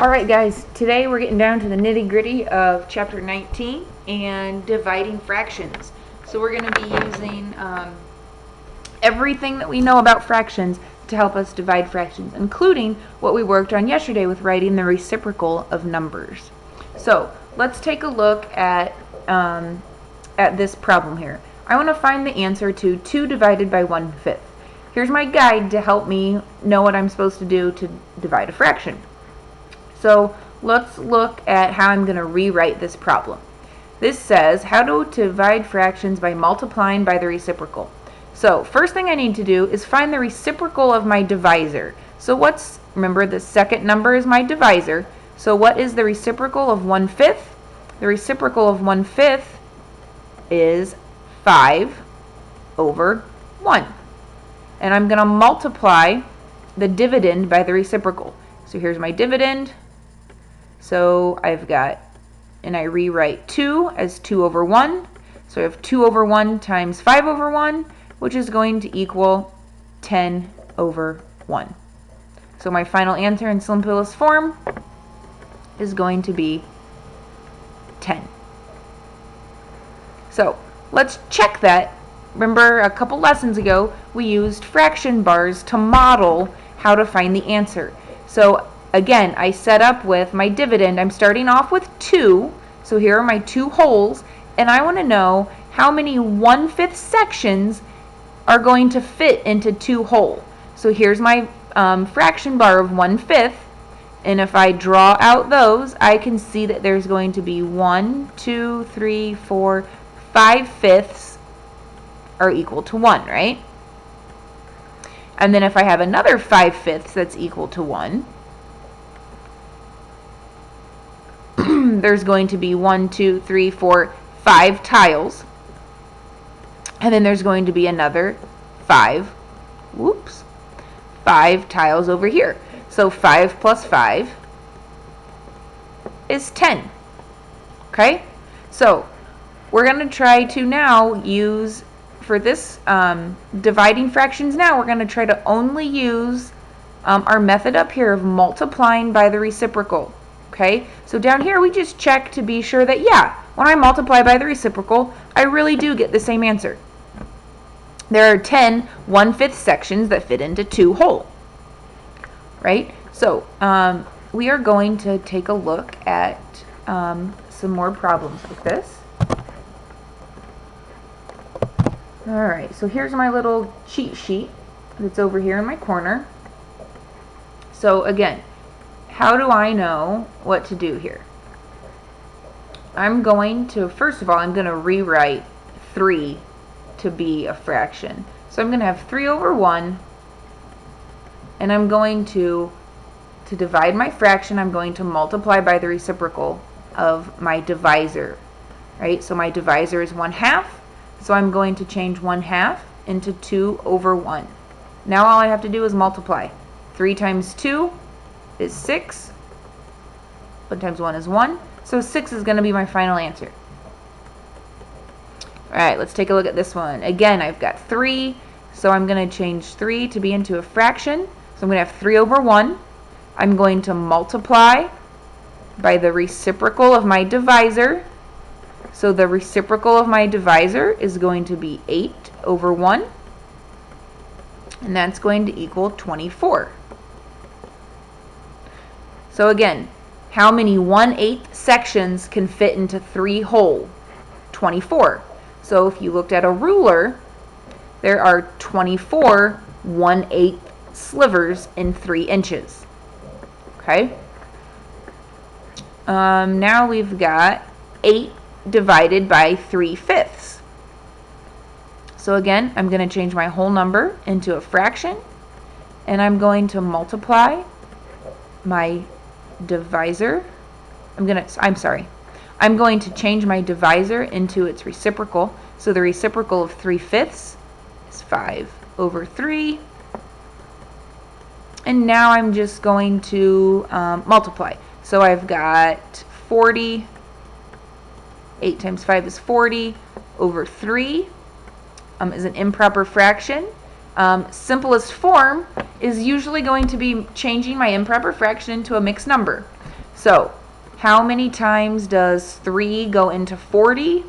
Alright guys, today we're getting down to the nitty-gritty of chapter 19 and dividing fractions. So we're going to be using everything that we know about fractions to help us divide fractions, including what we worked on yesterday with writing the reciprocal of numbers. So let's take a look at this problem here. I want to find the answer to 2 divided by 1/5. Here's my guide to help me know what I'm supposed to do to divide a fraction. So let's look at how I'm going to rewrite this problem. This says how to divide fractions by multiplying by the reciprocal. So first thing I need to do is find the reciprocal of my divisor. So remember the second number is my divisor. So what is the reciprocal of 1/5? The reciprocal of 1/5 is 5/1. And I'm going to multiply the dividend by the reciprocal. So here's my dividend. So I've got, and I rewrite 2 as 2/1. So I have 2/1 times 5/1, which is going to equal 10/1. So my final answer in simplest form is going to be 10. So let's check that. Remember a couple lessons ago, we used fraction bars to model how to find the answer. So again, I set up with my dividend. I'm starting off with 2. So here are my 2 wholes. And I want to know how many 1/5 sections are going to fit into 2 whole. So here's my fraction bar of 1/5. And if I draw out those, I can see that there's going to be 1, 2, 3, 4, 5/5 are equal to 1, right? And then if I have another 5/5 that's equal to 1, there's going to be 1, 2, 3, 4, 5 tiles. And then there's going to be another 5 tiles over here. So 5 plus 5 is 10. Okay? So we're going to try to now use, for this dividing fractions now, we're going to try to only use our method up here of multiplying by the reciprocal. Okay, so down here we just check to be sure that, yeah, when I multiply by the reciprocal, I really do get the same answer. There are 10 1/5 sections that fit into 2 whole. Right? So we are going to take a look at some more problems like this. Alright, so here's my little cheat sheet that's over here in my corner. So again, how do I know what to do here? I'm going to, first of all, I'm going to rewrite 3 to be a fraction. So I'm going to have 3/1, and I'm going to divide my fraction, I'm going to multiply by the reciprocal of my divisor. Right? So my divisor is 1/2, so I'm going to change 1/2 into 2/1. Now all I have to do is multiply. 3 times 2 is 6. 1 times 1 is 1. So 6 is going to be my final answer. Alright, let's take a look at this one. Again, I've got 3, so I'm going to change 3 to be into a fraction. So I'm going to have 3/1. I'm going to multiply by the reciprocal of my divisor. So the reciprocal of my divisor is going to be 8/1. And that's going to equal 24. So again, how many 1/8 sections can fit into 3 whole? 24. So if you looked at a ruler, there are 24 1/8 slivers in 3 inches. Okay? Now we've got 8 divided by 3/5. So again, I'm going to change my whole number into a fraction, and I'm going to multiply my divisor. I'm going to change my divisor into its reciprocal. So the reciprocal of 3/5 is 5/3. And now I'm just going to multiply. So I've got 40. 8 times 5 is 40/3 is an improper fraction. Simplest form is usually going to be changing my improper fraction into a mixed number. So, how many times does 3 go into 40?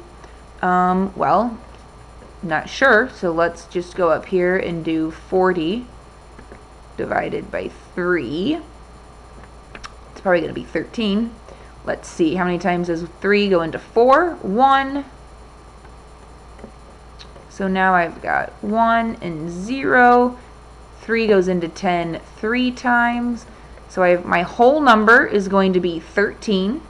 Well, not sure, so let's just go up here and do 40 divided by 3. It's probably going to be 13. Let's see, how many times does 3 go into 4? 1. So now I've got 1 and 0. 3 goes into 10 3 times. So my whole number is going to be 13.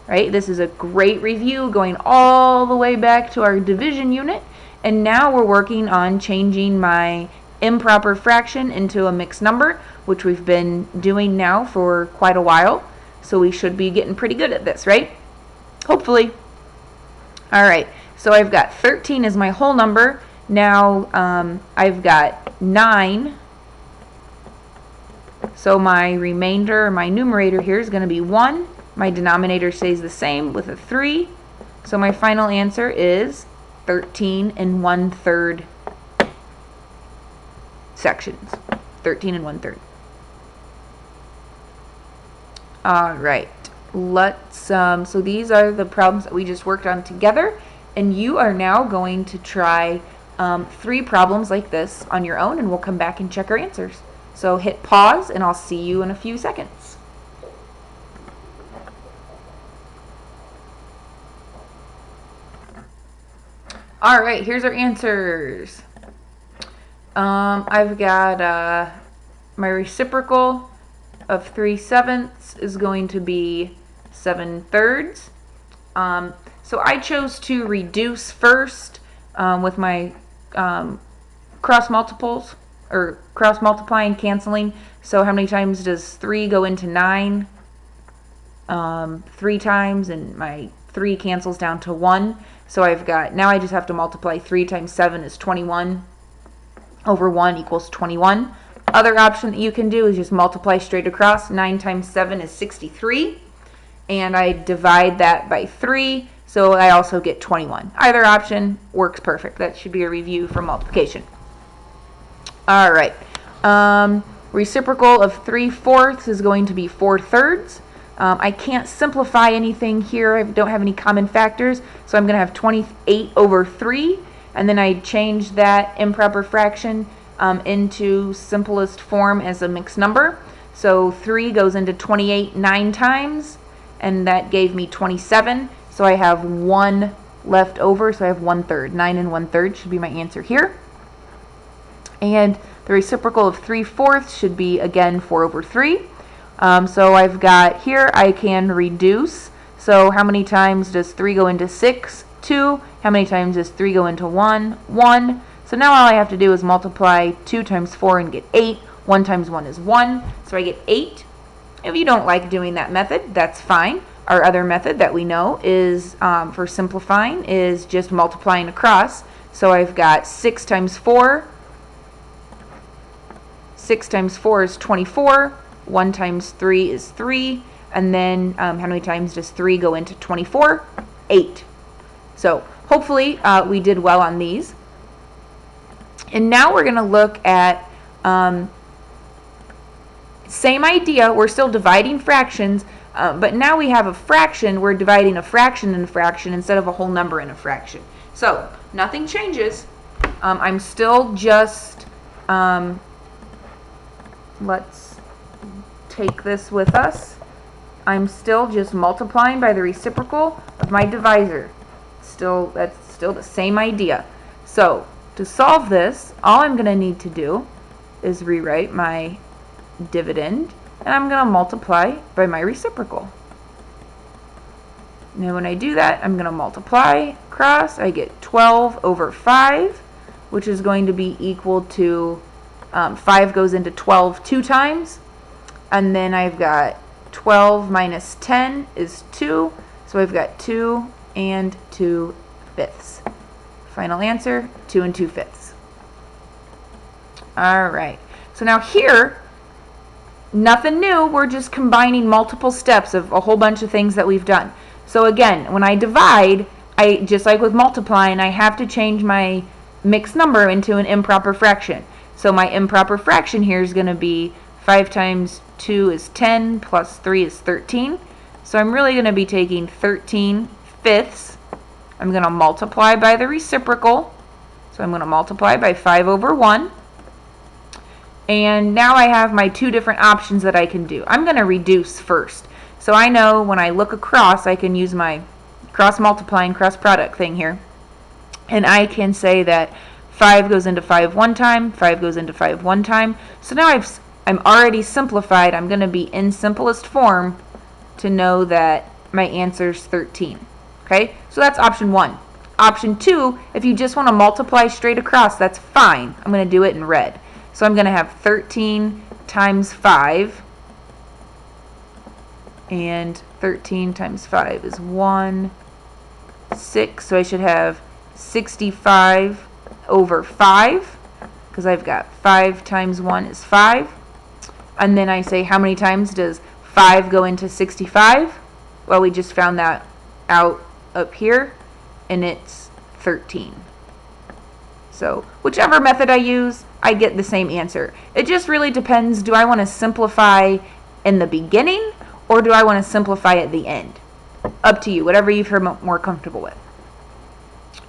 Right? This is a great review going all the way back to our division unit. And now we're working on changing my improper fraction into a mixed number, which we've been doing now for quite a while. So we should be getting pretty good at this, right? Hopefully. All right, so I've got 13 as my whole number. Now I've got 9. So my remainder, or my numerator here, is going to be 1. My denominator stays the same with a 3. So my final answer is 13 and 1/3 sections. 13 and 1/3. All right, let's, so these are the problems that we just worked on together, and you are now going to try 3 problems like this on your own, and we'll come back and check our answers. So hit pause, and I'll see you in a few seconds. All right, here's our answers. I've got my reciprocal of 3/7 is going to be 7/3. So I chose to reduce first with my cross multiples, or cross multiplying, canceling. So how many times does 3 go into 9? 3 times, and my 3 cancels down to 1. So I've got, now I just have to multiply 3 times 7 is 21 over 1 equals 21. Other option that you can do is just multiply straight across. 9 times 7 is 63. And I divide that by 3, so I also get 21. Either option works perfect. That should be a review for multiplication. All right. Reciprocal of 3/4 is going to be 4/3. I can't simplify anything here. I don't have any common factors, so I'm going to have 28 over 3, and then I change that improper fraction into simplest form as a mixed number. So 3 goes into 28 9 times, and that gave me 27. So I have 1 left over, so I have 1/3. 9 and 1/3 should be my answer here. And the reciprocal of 3/4 should be, again, 4 over 3. So I've got here, I can reduce. So how many times does 3 go into 6? 2. How many times does 3 go into 1? 1. So now all I have to do is multiply 2 times 4 and get 8. 1 times 1 is 1. So I get 8. If you don't like doing that method, that's fine. Our other method that we know is, for simplifying, is just multiplying across. So I've got 6 times 4. 6 times 4 is 24. 1 times 3 is 3. And then how many times does 3 go into 24? 8. So hopefully we did well on these. And now we're going to look at, same idea, we're still dividing fractions, but now we have a fraction, we're dividing a fraction in a fraction instead of a whole number in a fraction. So nothing changes. I'm still just, let's take this with us. I'm still just multiplying by the reciprocal of my divisor. That's still the same idea. So to solve this, all I'm going to need to do is rewrite my dividend, and I'm going to multiply by my reciprocal. Now when I do that, I'm going to multiply across. I get 12 over 5, which is going to be equal to 5 goes into 12 2 times. And then I've got 12 minus 10 is 2. So I've got 2 and 2/5. Final answer, 2 and 2/5. All right. So now here, nothing new. We're just combining multiple steps of a whole bunch of things that we've done. So again, when I divide, just like with multiplying, I have to change my mixed number into an improper fraction. So my improper fraction here is going to be 5 times 2 is 10, plus 3 is 13. So I'm really going to be taking 13/5. I'm going to multiply by the reciprocal. So I'm going to multiply by 5/1. And now I have my two different options that I can do. I'm going to reduce first. So I know when I look across, I can use my cross multiplying, cross product thing here. And I can say that 5 goes into 5 one time, 5 goes into 5 one time. So now I'm already simplified. I'm going to be in simplest form to know that my answer is 13. Okay, so that's option 1. Option 2, if you just want to multiply straight across, that's fine. I'm going to do it in red. So I'm going to have 13 times 5. And 13 times 5 is 6. So I should have 65 over 5, because I've got 5 times 1 is 5. And then I say, how many times does 5 go into 65? Well, we just found that out up here, and it's 13. So whichever method I use, I get the same answer. It just really depends, do I want to simplify in the beginning, or do I want to simplify at the end? Up to you, whatever you feel more comfortable with.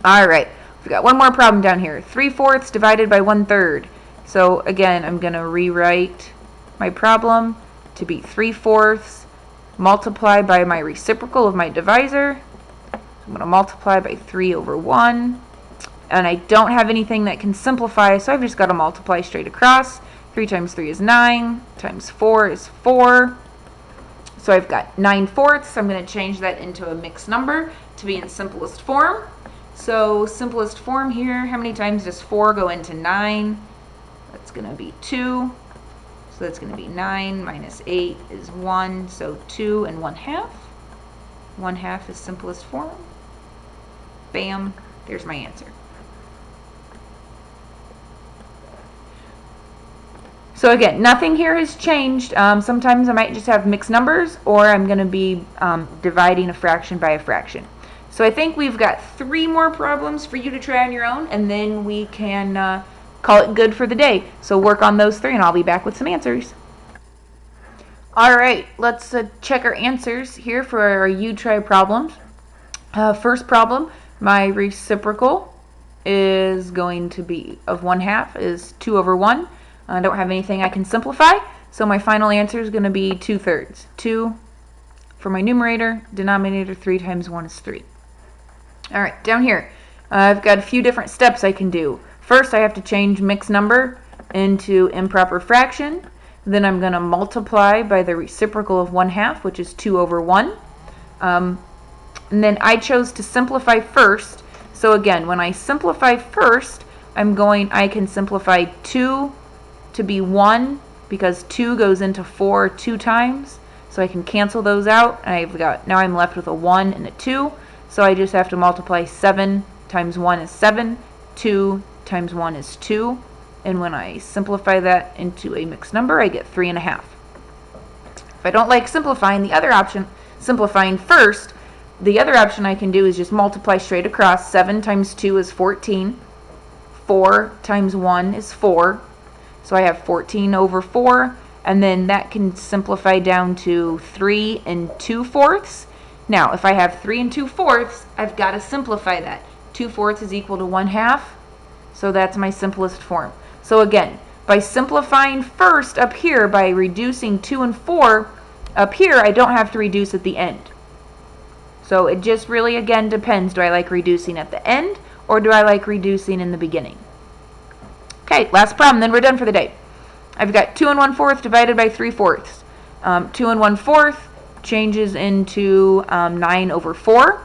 All right, we've got one more problem down here. 3/4 divided by 1/3. So again, I'm going to rewrite my problem to be 3/4 multiplied by my reciprocal of my divisor. I'm going to multiply by 3/1. And I don't have anything that can simplify, so I've just got to multiply straight across. 3 times 3 is 9, times 4 is 4. So I've got 9/4. I'm going to change that into a mixed number to be in simplest form. So simplest form here, how many times does 4 go into 9? That's going to be 2. So that's going to be 9 minus 8 is 1. So 2 and 1/2. 1/2 is simplest form. Bam, there's my answer. So again, nothing here has changed. Sometimes I might just have mixed numbers, or I'm going to be dividing a fraction by a fraction. So I think we've got 3 more problems for you to try on your own, and then we can call it good for the day. So work on those 3, and I'll be back with some answers. All right, let's check our answers here for our you try problems. First problem, my reciprocal is going to be of 1/2 is 2/1. I don't have anything I can simplify, so my final answer is going to be 2/3. 2 for my numerator, denominator 3 times 1 is 3. All right, down here, I've got a few different steps I can do. First, I have to change mixed number into improper fraction. Then I'm going to multiply by the reciprocal of 1/2, which is 2/1. And then I chose to simplify first. So again, when I simplify first, I can simplify 2 to be 1, because 2 goes into 4 2 times. So I can cancel those out, and now I'm left with a 1 and a 2. So I just have to multiply 7 times 1 is 7, 2 times 1 is 2. And when I simplify that into a mixed number, I get 3.5. If I don't like simplifying simplifying first, the other option I can do is just multiply straight across. 7 times 2 is 14. 4 times 1 is 4. So I have 14/4, and then that can simplify down to 3 2/4. Now, if I have 3 2/4, I've got to simplify that. 2/4 is equal to 1/2, so that's my simplest form. So again, by simplifying first up here, by reducing 2 and 4, up here I don't have to reduce at the end. So it just really, again, depends. Do I like reducing at the end, or do I like reducing in the beginning? Okay, last problem, then we're done for the day. I've got 2 1/4 divided by 3/4. 2 1/4 changes into 9/4.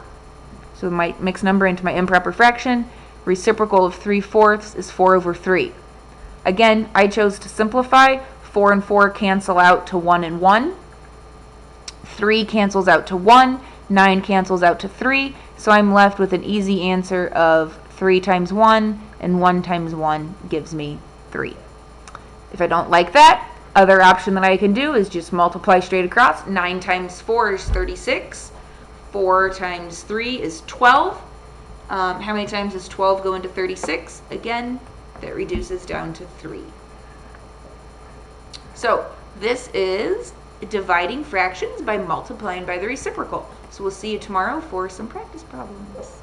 So my mixed number into my improper fraction. Reciprocal of 3/4 is 4/3. Again, I chose to simplify. 4 and 4 cancel out to 1 and 1. 3 cancels out to 1. 9 cancels out to 3. So I'm left with an easy answer of 3 times 1, and 1 times 1 gives me 3. If I don't like that, other option that I can do is just multiply straight across. 9 times 4 is 36. 4 times 3 is 12. How many times does 12 go into 36? Again, that reduces down to 3. So This is dividing fractions by multiplying by the reciprocal. So we'll see you tomorrow for some practice problems.